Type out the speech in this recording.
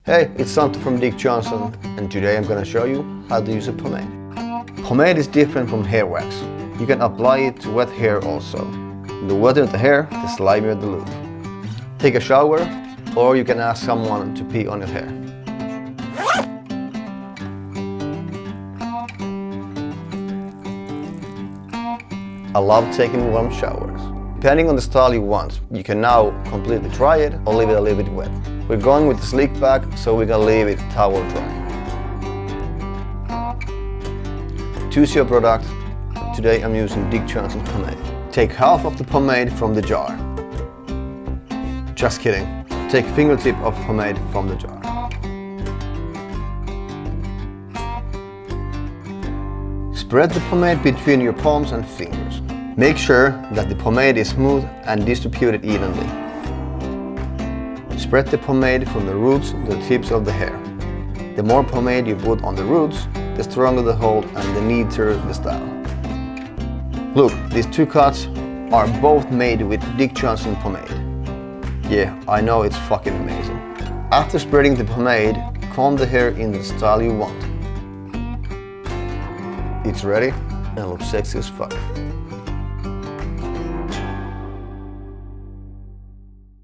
Hey, it's Santo from Dick Johnson, and today I'm gonna show you how to use a pomade. Pomade is different from hair wax. You can apply it to wet hair also. The wetter the hair, the slimier the loop. Take a shower, or you can ask someone to pee on your hair. I love taking warm showers. Depending on the style you want, you can now completely dry it or leave it a little bit wet. We're going with the slick back, so we can leave it towel dry. Choose your product. Today I'm using Dick Johnson pomade. Take half of the pomade from the jar. Just kidding. Take a fingertip of pomade from the jar. Spread the pomade between your palms and fingers. Make sure that the pomade is smooth and distributed evenly. Spread the pomade from the roots to the tips of the hair. The more pomade you put on the roots, the stronger the hold and the neater the style. Look, these two cuts are both made with Dick Johnson pomade. Yeah, I know, it's fucking amazing. After spreading the pomade, comb the hair in the style you want. It's ready and looks sexy as fuck.